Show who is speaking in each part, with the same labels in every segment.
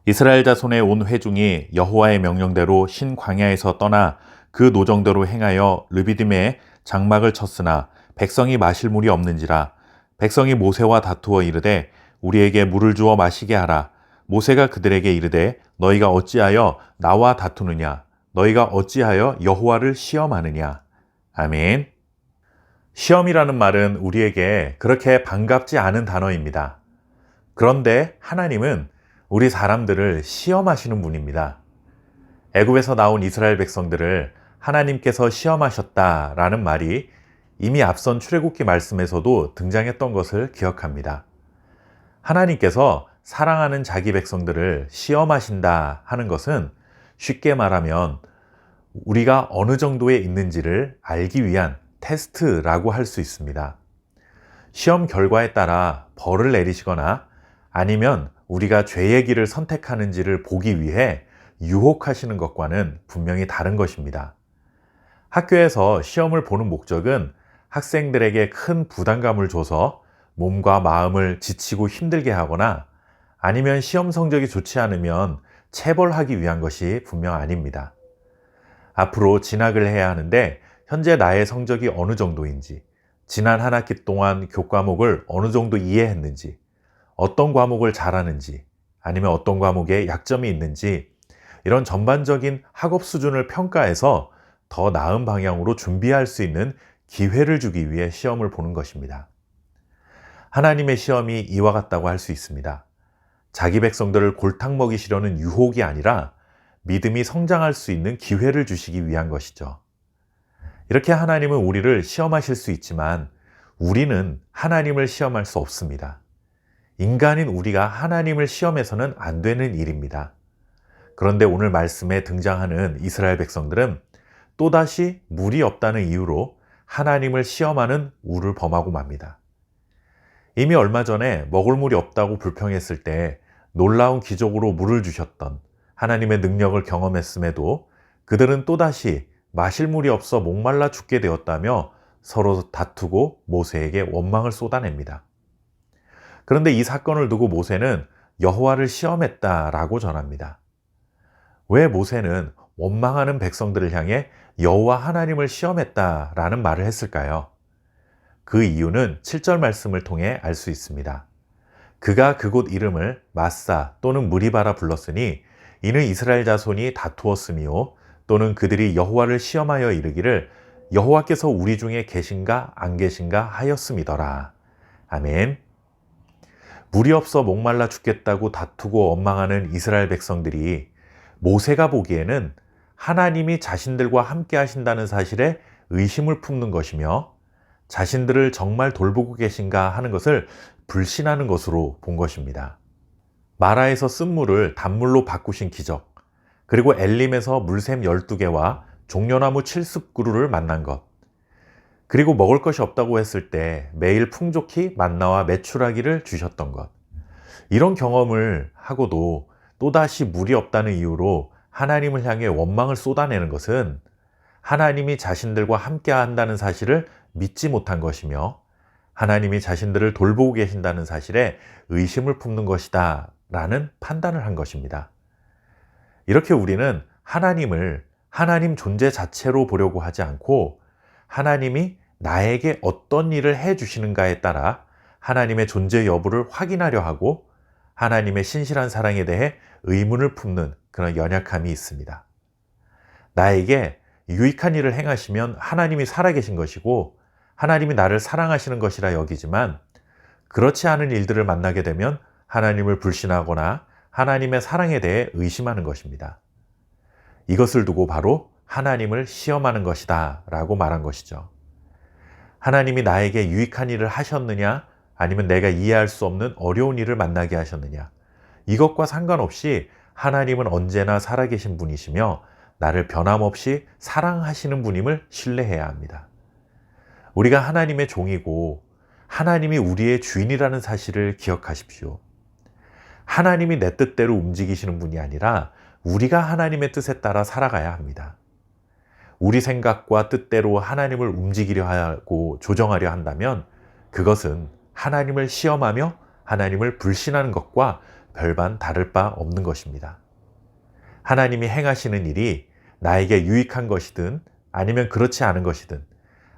Speaker 1: 이스라엘 자손의 온 회중이 여호와의 명령대로 신 광야에서 떠나 그 노정대로 행하여 르비딤에 장막을 쳤으나 백성이 마실 물이 없는지라. 백성이 모세와 다투어 이르되 우리에게 물을 주어 마시게 하라. 모세가 그들에게 이르되 너희가 어찌하여 나와 다투느냐? 너희가 어찌하여 여호와를 시험하느냐? 아멘. 시험이라는 말은 우리에게 그렇게 반갑지 않은 단어입니다. 그런데 하나님은 우리 사람들을 시험하시는 분입니다. 애굽에서 나온 이스라엘 백성들을 하나님께서 시험하셨다라는 말이 이미 앞선 출애굽기 말씀에서도 등장했던 것을 기억합니다. 하나님께서 사랑하는 자기 백성들을 시험하신다 하는 것은 쉽게 말하면 우리가 어느 정도에 있는지를 알기 위한 테스트라고 할 수 있습니다. 시험 결과에 따라 벌을 내리시거나 아니면 우리가 죄의 길을 선택하는지를 보기 위해 유혹하시는 것과는 분명히 다른 것입니다. 학교에서 시험을 보는 목적은 학생들에게 큰 부담감을 줘서 몸과 마음을 지치고 힘들게 하거나 아니면 시험 성적이 좋지 않으면 체벌하기 위한 것이 분명 아닙니다. 앞으로 진학을 해야 하는데 현재 나의 성적이 어느 정도인지, 지난 한 학기 동안 교과목을 어느 정도 이해했는지, 어떤 과목을 잘하는지, 아니면 어떤 과목에 약점이 있는지 이런 전반적인 학업 수준을 평가해서 더 나은 방향으로 준비할 수 있는 기회를 주기 위해 시험을 보는 것입니다. 하나님의 시험이 이와 같다고 할 수 있습니다. 자기 백성들을 골탕 먹이시려는 유혹이 아니라 믿음이 성장할 수 있는 기회를 주시기 위한 것이죠. 이렇게 하나님은 우리를 시험하실 수 있지만 우리는 하나님을 시험할 수 없습니다. 인간인 우리가 하나님을 시험해서는 안 되는 일입니다. 그런데 오늘 말씀에 등장하는 이스라엘 백성들은 또다시 물이 없다는 이유로 하나님을 시험하는 우를 범하고 맙니다. 이미 얼마 전에 먹을 물이 없다고 불평했을 때 놀라운 기적으로 물을 주셨던 하나님의 능력을 경험했음에도 그들은 또다시 마실 물이 없어 목말라 죽게 되었다며 서로 다투고 모세에게 원망을 쏟아냅니다. 그런데 이 사건을 두고 모세는 여호와를 시험했다라고 전합니다. 왜 모세는 원망하는 백성들을 향해 여호와 하나님을 시험했다라는 말을 했을까요? 그 이유는 7절 말씀을 통해 알 수 있습니다. 그가 그곳 이름을 마사 또는 무리바라 불렀으니 이는 이스라엘 자손이 다투었으며 또는 그들이 여호와를 시험하여 이르기를 여호와께서 우리 중에 계신가 안 계신가 하였음이더라. 아멘. 물이 없어 목말라 죽겠다고 다투고 원망하는 이스라엘 백성들이 모세가 보기에는 하나님이 자신들과 함께 하신다는 사실에 의심을 품는 것이며 자신들을 정말 돌보고 계신가 하는 것을 불신하는 것으로 본 것입니다. 마라에서 쓴물을 단물로 바꾸신 기적, 그리고 엘림에서 물샘 12개와 종려나무 70그루를 만난 것, 그리고 먹을 것이 없다고 했을 때 매일 풍족히 만나와 메추라기를 주셨던 것, 이런 경험을 하고도 또다시 물이 없다는 이유로 하나님을 향해 원망을 쏟아내는 것은 하나님이 자신들과 함께 한다는 사실을 믿지 못한 것이며 하나님이 자신들을 돌보고 계신다는 사실에 의심을 품는 것이다 라는 판단을 한 것입니다. 이렇게 우리는 하나님을 하나님 존재 자체로 보려고 하지 않고 하나님이 나에게 어떤 일을 해 주시는가에 따라 하나님의 존재 여부를 확인하려 하고 하나님의 신실한 사랑에 대해 의문을 품는 그런 연약함이 있습니다. 나에게 유익한 일을 행하시면 하나님이 살아계신 것이고 하나님이 나를 사랑하시는 것이라 여기지만 그렇지 않은 일들을 만나게 되면 하나님을 불신하거나 하나님의 사랑에 대해 의심하는 것입니다. 이것을 두고 바로 하나님을 시험하는 것이다 라고 말한 것이죠. 하나님이 나에게 유익한 일을 하셨느냐 아니면 내가 이해할 수 없는 어려운 일을 만나게 하셨느냐, 이것과 상관없이 하나님은 언제나 살아계신 분이시며 나를 변함없이 사랑하시는 분임을 신뢰해야 합니다. 우리가 하나님의 종이고 하나님이 우리의 주인이라는 사실을 기억하십시오. 하나님이 내 뜻대로 움직이시는 분이 아니라 우리가 하나님의 뜻에 따라 살아가야 합니다. 우리 생각과 뜻대로 하나님을 움직이려 하고 조정하려 한다면 그것은 하나님을 시험하며 하나님을 불신하는 것과 별반 다를 바 없는 것입니다. 하나님이 행하시는 일이 나에게 유익한 것이든 아니면 그렇지 않은 것이든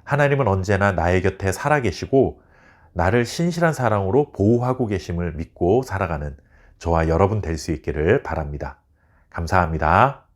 Speaker 1: 하나님은 언제나 나의 곁에 살아계시고 나를 신실한 사랑으로 보호하고 계심을 믿고 살아가는 저와 여러분 될 수 있기를 바랍니다. 감사합니다.